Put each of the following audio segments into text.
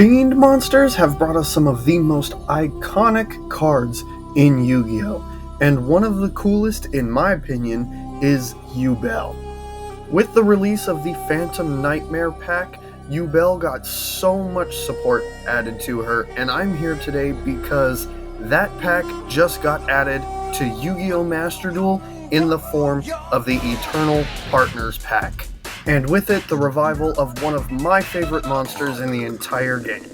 Fiend monsters have brought us some of the most iconic cards in Yu-Gi-Oh! And one of the coolest, in my opinion, is Yubel. With the release of the Phantom Nightmare pack, Yubel got so much support added to her, and I'm here today because that pack just got added to Yu-Gi-Oh! Masterduel in the form of the Eternal Partners pack. And with it, the revival of one of my favorite monsters in the entire game.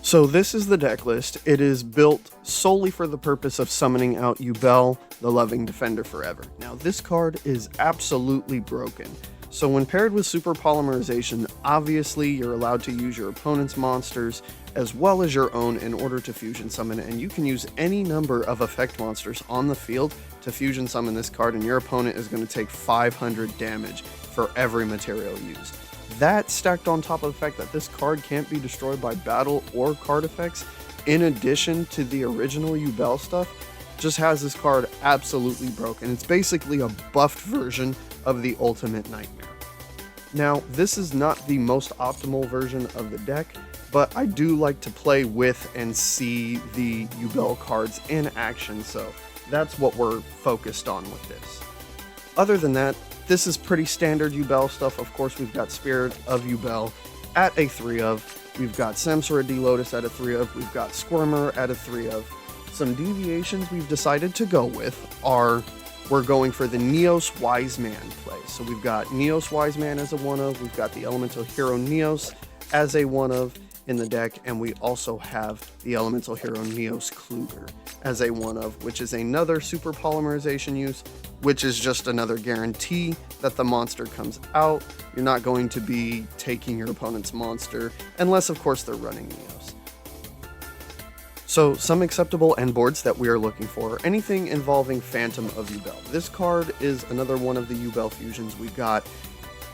So this is the deck list. It is built solely for the purpose of summoning out Yubel, the Loving Defender Forever. Now this card is absolutely broken. So when paired with Super Polymerization, obviously you're allowed to use your opponent's monsters as well as your own in order to fusion summon, and you can use any number of effect monsters on the field to fusion summon this card, and your opponent is going to take 500 damage for every material used. That, stacked on top of the fact that this card can't be destroyed by battle or card effects, in addition to the original Yubel stuff, just has this card absolutely broken. It's basically a buffed version of the Ultimate Nightmare. Now, this is not the most optimal version of the deck, but I do like to play with and see the Yubel cards in action, so that's what we're focused on with this. Other than that, this is pretty standard Yubel stuff. Of course, we've got Spirit of Yubel at a 3 of, we've got Samsara D Lotus at a 3 of, we've got Squirmer at a 3 of. Some deviations we've decided to go with are, we're going for the Neos Wise Man play. So we've got Neos Wise Man as a 1 of, we've got the Elemental Hero Neos as a 1 of in the deck, and we also have the Elemental Hero Neos Kluger as a 1 of, which is another Super Polymerization use, which is just another guarantee that the monster comes out. You're not going to be taking your opponent's monster, unless of course they're running Neos. So some acceptable end boards that we are looking for, anything involving Phantom of Yubel. This card is another one of the Yubel fusions we got,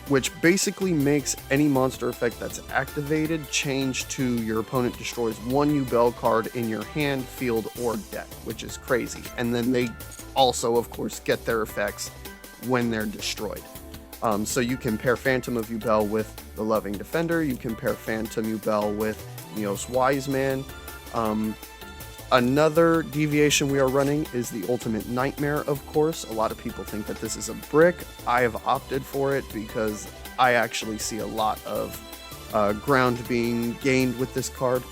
which basically makes any monster effect that's activated change to your opponent destroys one Yubel card in your hand, field, or deck, which is crazy. And then they also, of course, get their effects when they're destroyed. So you can pair Phantom of Yubel with the Loving Defender, you can pair Phantom Yubel with Neos Wise Man. Another deviation we are running is the Ultimate Nightmare, of course. A lot of people think that this is a brick. I have opted for it because I actually see a lot of ground being gained with this card.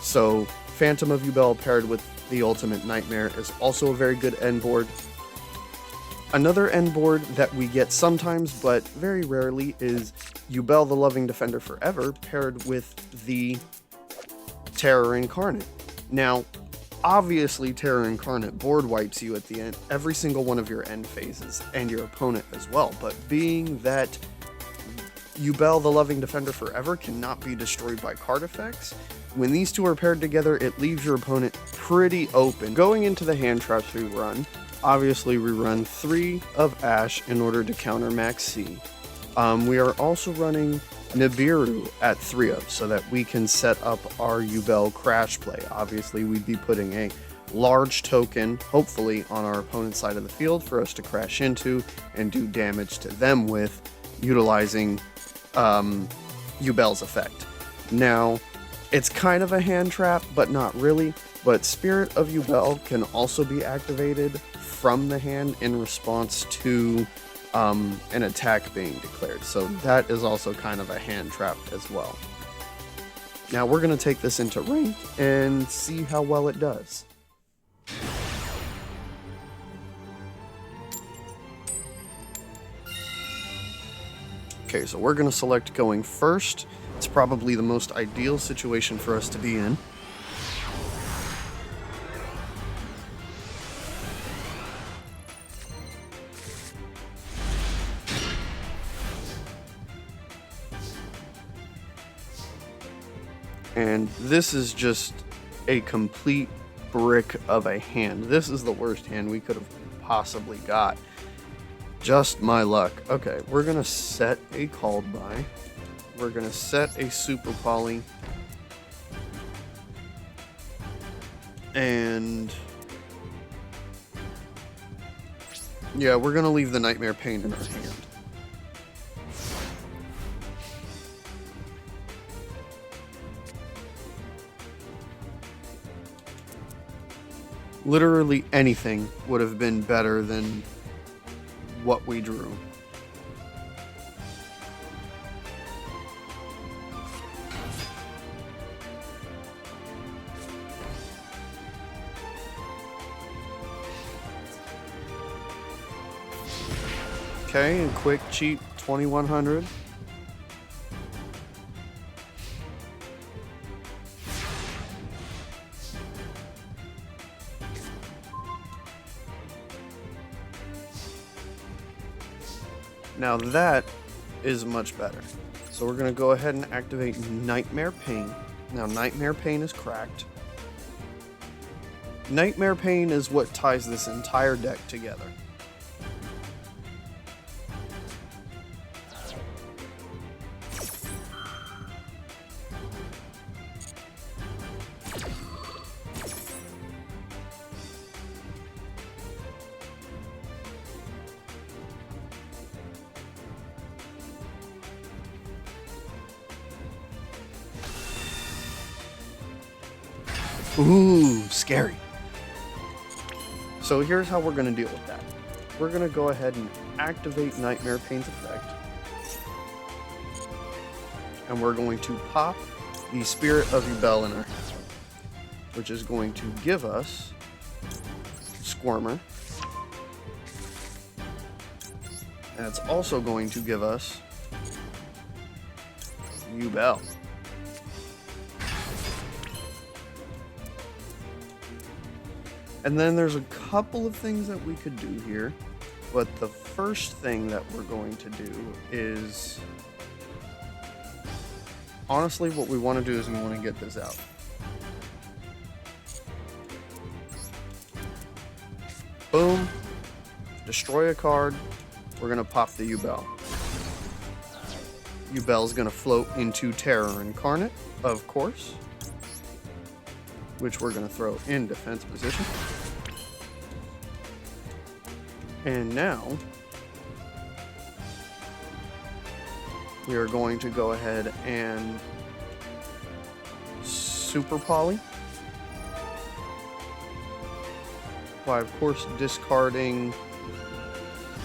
So Phantom of Yubel paired with the Ultimate Nightmare is also a very good end board. Another end board that we get sometimes, but very rarely, is Yubel the Loving Defender Forever paired with the Terror Incarnate. Now, obviously, Terror Incarnate board wipes you at the end, every single one of your end phases, and your opponent as well. But being that Yubel the Loving Defender Forever cannot be destroyed by card effects, when these two are paired together, it leaves your opponent pretty open. Going into the hand traps we run, obviously we run 3 of Ash in order to counter Max C. We are also running Nibiru at 3 of, so that we can set up our Yubel crash play. Obviously, we'd be putting a large token, hopefully, on our opponent's side of the field for us to crash into and do damage to them with, utilizing Yubel's effect. Now, it's kind of a hand trap, but not really. But Spirit of Yubel can also be activated from the hand in response to an attack being declared, so that is also kind of a hand trap as well. Now we're going to take this into rank and see how well it does. Okay, so we're going to select going first. It's probably the most ideal situation for us to be in. And this is just a complete brick of a hand. This is the worst hand we could have possibly got. Just my luck. Okay, we're going to set a called by. We're going to set a Super Poly. And yeah, we're going to leave the Nightmare Pain in our hand. Literally anything would have been better than what we drew. Okay, and quick, cheap, 2100. Now that is much better. So we're going to go ahead and activate Nightmare Pain. Now Nightmare Pain is cracked. Nightmare Pain is what ties this entire deck together. Ooh, scary. So here's how we're going to deal with that. We're going to go ahead and activate Nightmare Pain's effect. And we're going to pop the Spirit of Yubel in our hand, which is going to give us Squirmer. And it's also going to give us Yubel. And then there's a couple of things that we could do here, but the first thing that we're going to do is, honestly, what we want to do is we want to get this out. Boom. Destroy a card. We're going to pop the Yubel. Yubel's going to float into Terror Incarnate, of course, which we're going to throw in defense position. And now we are going to go ahead and Super Poly, by of course discarding,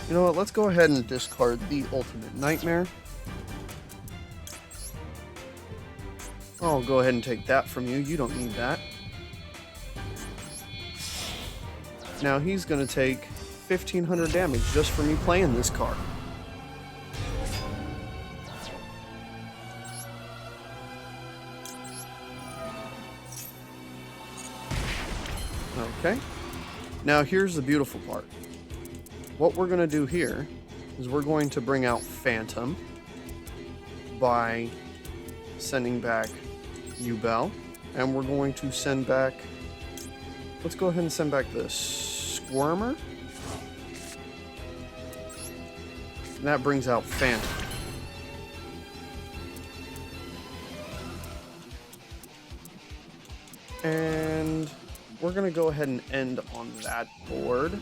you know what, let's go ahead and discard the Ultimate Nightmare. I'll go ahead and take that from you, you don't need that. Now he's going to take 1500 damage just for me playing this card. Okay. Now here's the beautiful part. What we're going to do here is we're going to bring out Phantom by sending back Yubel, and we're going to send back, let's go ahead and send back the Squirmer. And that brings out Phantom. And we're going to go ahead and end on that board.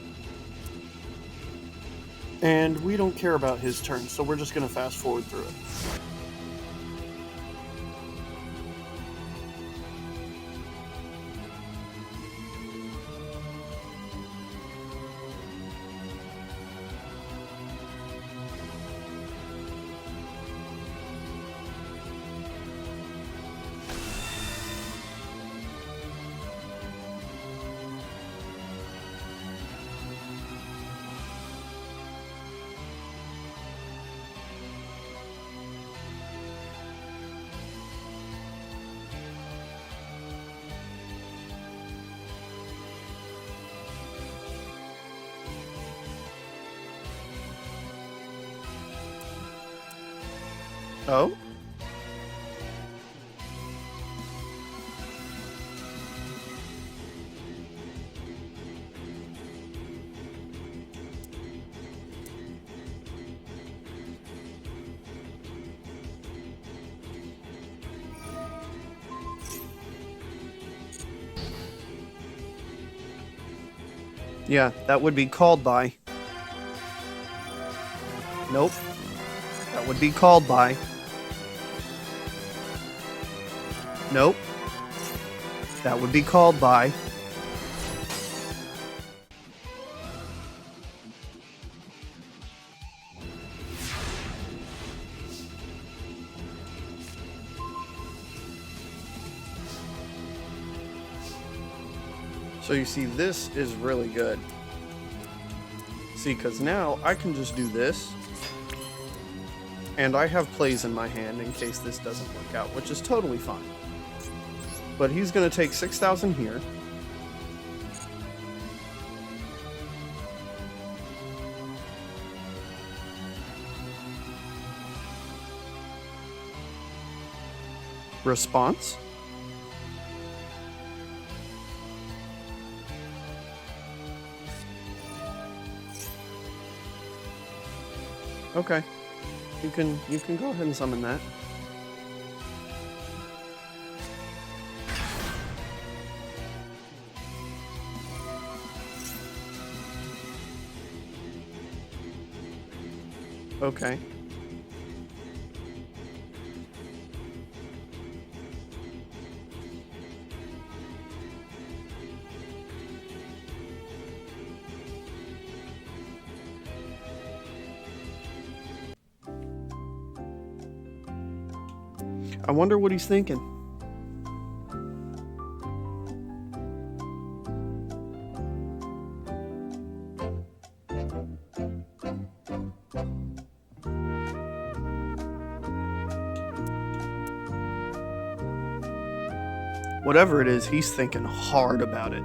And we don't care about his turn, so we're just going to fast forward through it. Oh? Yeah, that would be called by. Nope. That would be called by. Nope. That would be called by. So you see, this is really good. See, because now I can just do this. And I have plays in my hand in case this doesn't work out, which is totally fine. But he's going to take 6,000 here. Response. Okay. You can go ahead and summon that. Okay. I wonder what he's thinking. Whatever it is, he's thinking hard about it.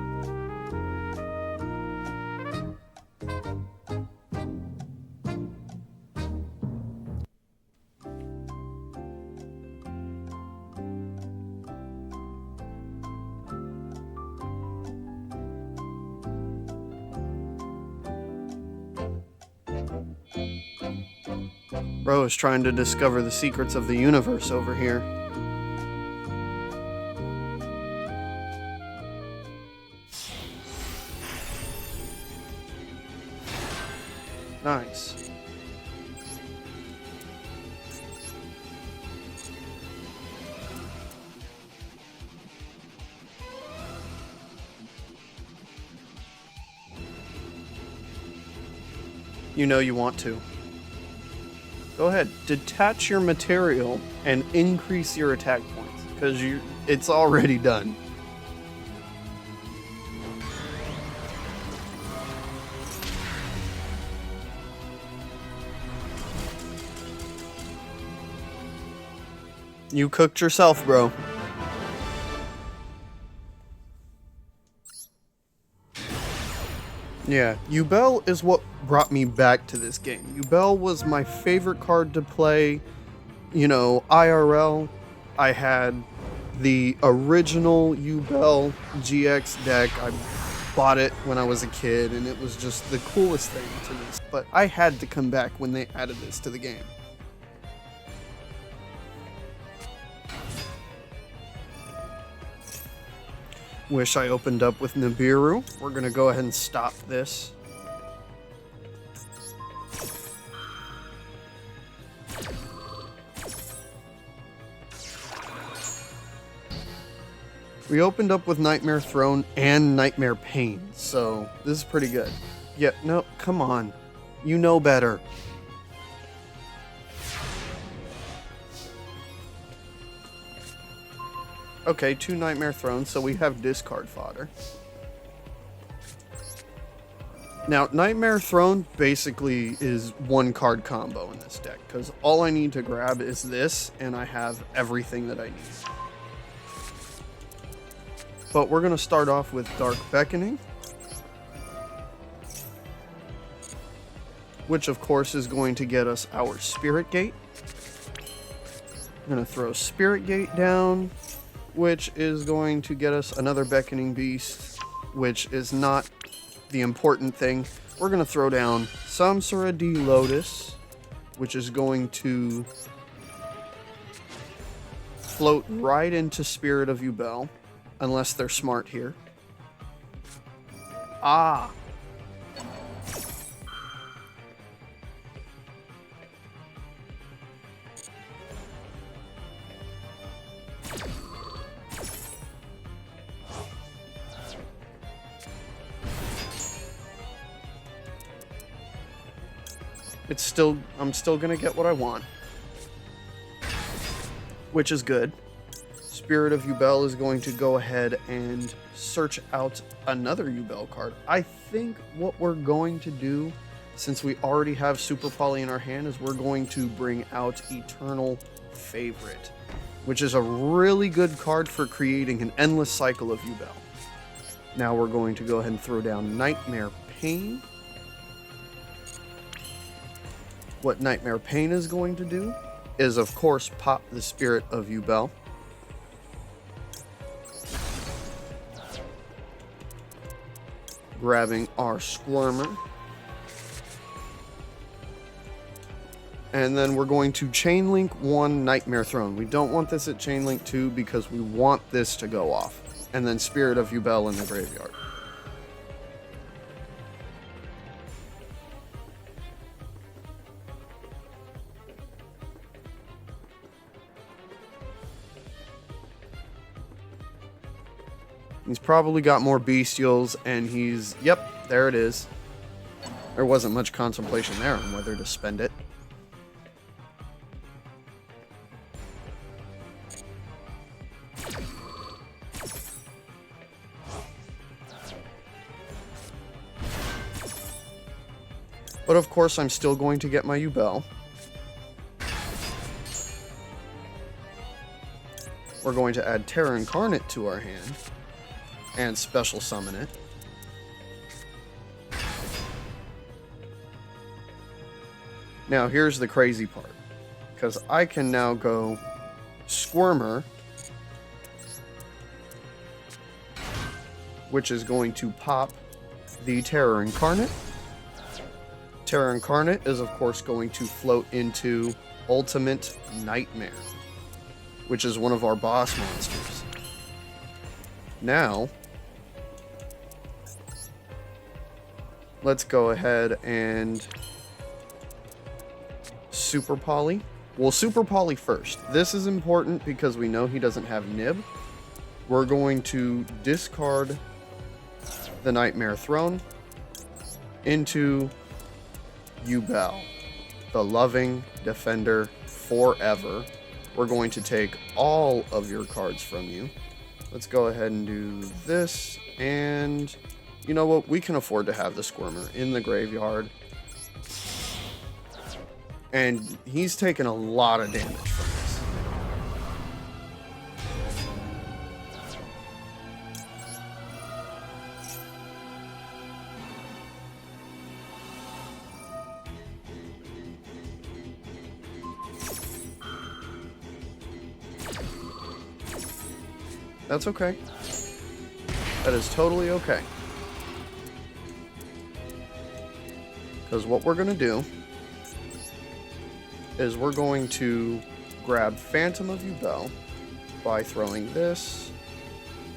Bro is trying to discover the secrets of the universe over here. Nice. You know you want to. Go ahead, detach your material and increase your attack points, because it's already done. You cooked yourself, bro. Yeah, Yubel is what brought me back to this game. Yubel was my favorite card to play, you know, IRL. I had the original Yubel GX deck. I bought it when I was a kid, and it was just the coolest thing to me. But I had to come back when they added this to the game. Wish I opened up with Nibiru. We're gonna go ahead and stop this. We opened up with Nightmare Throne and Nightmare Pain, so this is pretty good. Yeah, no, come on. You know better. Okay, 2 Nightmare Thrones, so we have discard fodder. Now, Nightmare Throne basically is 1 card combo in this deck, because all I need to grab is this, and I have everything that I need. But we're going to start off with Dark Beckoning, which of course is going to get us our Spirit Gate. I'm going to throw Spirit Gate down, which is going to get us another Beckoning Beast, which is not the important thing. We're going to throw down Samsara D Lotus, which is going to float right into Spirit of Yubel, unless they're smart here. Ah! I'm still gonna get what I want, which is good. Spirit of Yubel is going to go ahead and search out another Yubel card. I think what we're going to do, since we already have Super Poly in our hand, is we're going to bring out Eternal Favorite, which is a really good card for creating an endless cycle of Yubel. Now we're going to go ahead and throw down Nightmare Pain. What Nightmare Pain is going to do is, of course, pop the Spirit of Yubel. Grabbing our Squirmer. And then we're going to chain link 1 Nightmare Throne. We don't want this at chain link 2 because we want this to go off. And then Spirit of Yubel in the graveyard. He's probably got more bestials, and he's... Yep, there it is. There wasn't much contemplation there on whether to spend it. But of course, I'm still going to get my Yubel. We're going to add Terror Incarnate to our hand. And special summon it. Now here's the crazy part, because I can now go Squirmer, which is going to pop the Terror Incarnate. Terror Incarnate is of course going to float into Ultimate Nightmare, which is one of our boss monsters. Now let's go ahead and Super Poly. We'll Super Poly first. This is important because we know he doesn't have Nib. We're going to discard the Nightmare Throne into Yubel, the Loving Defender forever. We're going to take all of your cards from you. Let's go ahead and do this, and you know what? We can afford to have the Squirmer in the graveyard. And he's taken a lot of damage from this. That's okay. That is totally okay. Because what we're going to do is we're going to grab Phantom of Yubel by throwing this,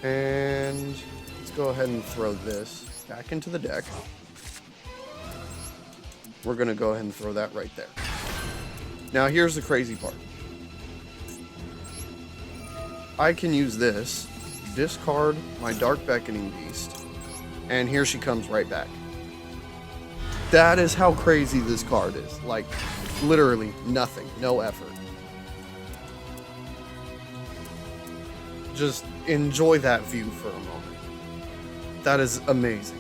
and let's go ahead and throw this back into the deck. We're going to go ahead and throw that right there. Now here's the crazy part. I can use this, discard my Dark Beckoning Beast, and here she comes right back. That is how crazy this card is. Like, literally nothing, no effort. Just enjoy that view for a moment. That is amazing.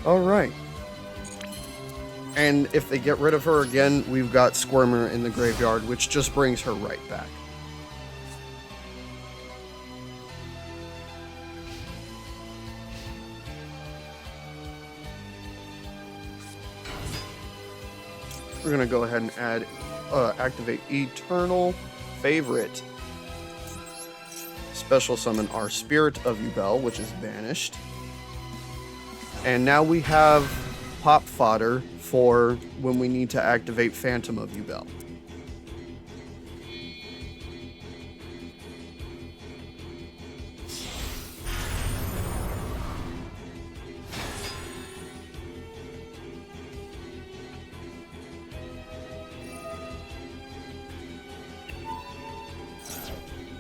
Alright. And if they get rid of her again, we've got Squirmer in the graveyard, which just brings her right back. We're going to go ahead and activate Eternal Favorite. Special summon our Spirit of Yubel, which is banished. And now we have pop fodder for when we need to activate Phantom of Yubel.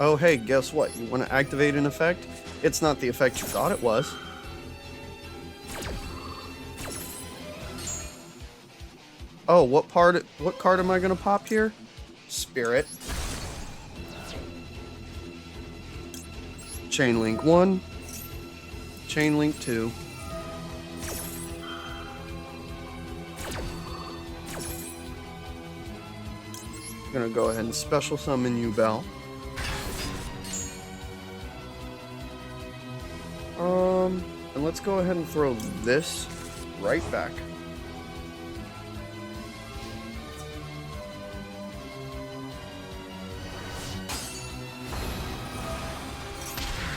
Oh, hey, guess what? You want to activate an effect? It's not the effect you thought it was. Oh, what card am I going to pop here? Spirit. Chain link 1, chain link 2, I'm gonna go ahead and special summon Yubel. And let's go ahead and throw this right back.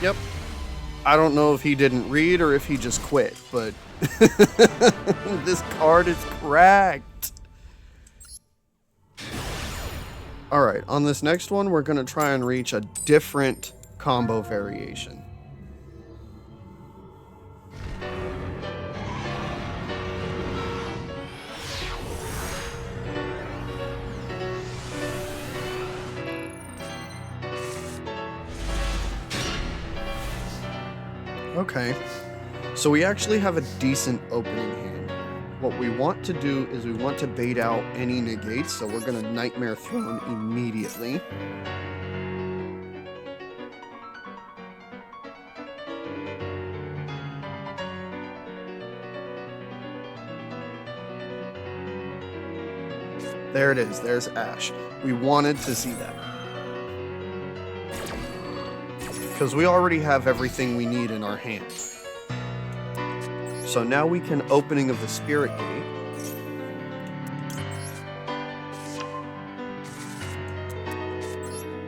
Yep. I don't know if he didn't read or if he just quit, but this card is cracked. Alright, on this next one, we're going to try and reach a different combo variation. Okay, so we actually have a decent opening hand. What we want to do is we want to bait out any negates, so we're going to Nightmare Throne immediately. There it is, there's Ash. We wanted to see that. Because we already have everything we need in our hand. So now we can Opening of the Spirit Gate.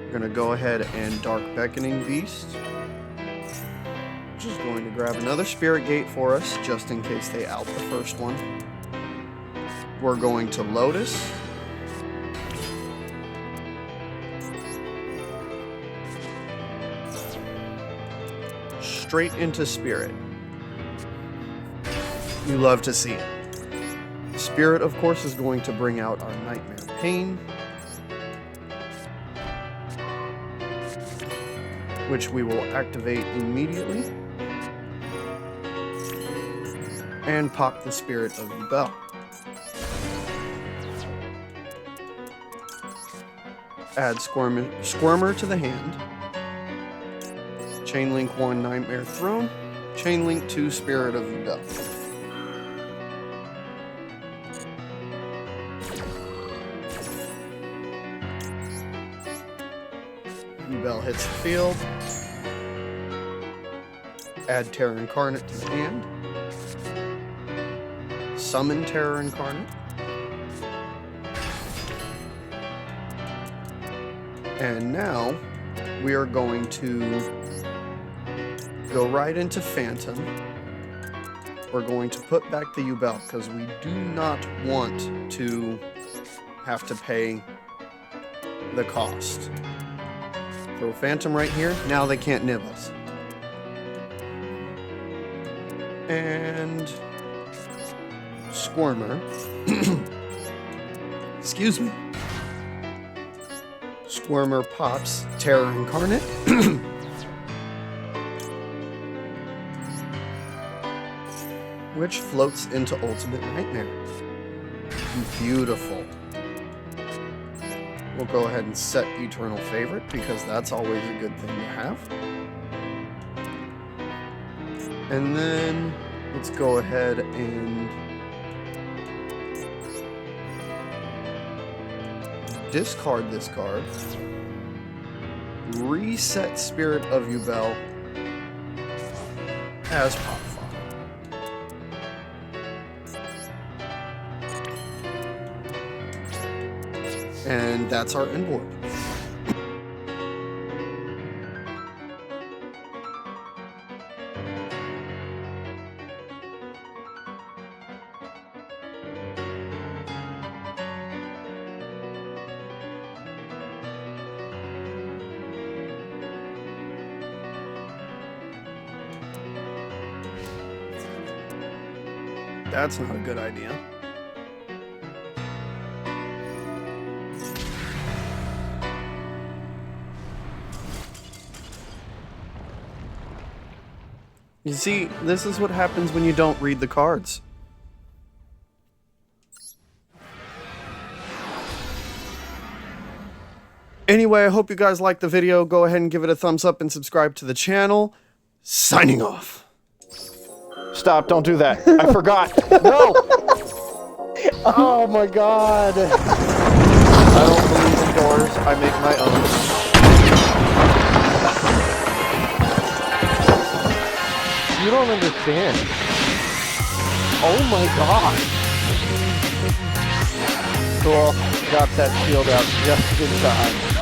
We're going to go ahead and Dark Beckoning Beast. Which is going to grab another Spirit Gate for us, just in case they out the first one. We're going to Lotus. Straight into Spirit. You love to see it. Spirit, of course, is going to bring out our Nightmare Pain, which we will activate immediately, and pop the Spirit of Yubel. Add Squirmer to the hand. Chain link 1 Nightmare Throne, chain link 2 Spirit of Yubel. Yubel hits the field. Add Terror Incarnate to the hand. Summon Terror Incarnate. And now we are going to go right into Phantom. We're going to put back the Yubel because we do not want to have to pay the cost. Throw Phantom right here. Now they can't nib us. And Squirmer. Excuse me. Squirmer pops Terror Incarnate. Which floats into Ultimate Nightmare. Beautiful. We'll go ahead and set Eternal Favorite because that's always a good thing to have. And then let's go ahead and discard this card. Reset Spirit of Yubel as Pop. And that's our end board. That's not a good idea. You see, this is what happens when you don't read the cards. Anyway, I hope you guys liked the video. Go ahead and give it a thumbs up and subscribe to the channel. Signing off. Stop, don't do that. I forgot. No! Oh my god. I don't believe in doors. I make my own. You don't understand. Oh my god. Cool. Got that shield out just in time.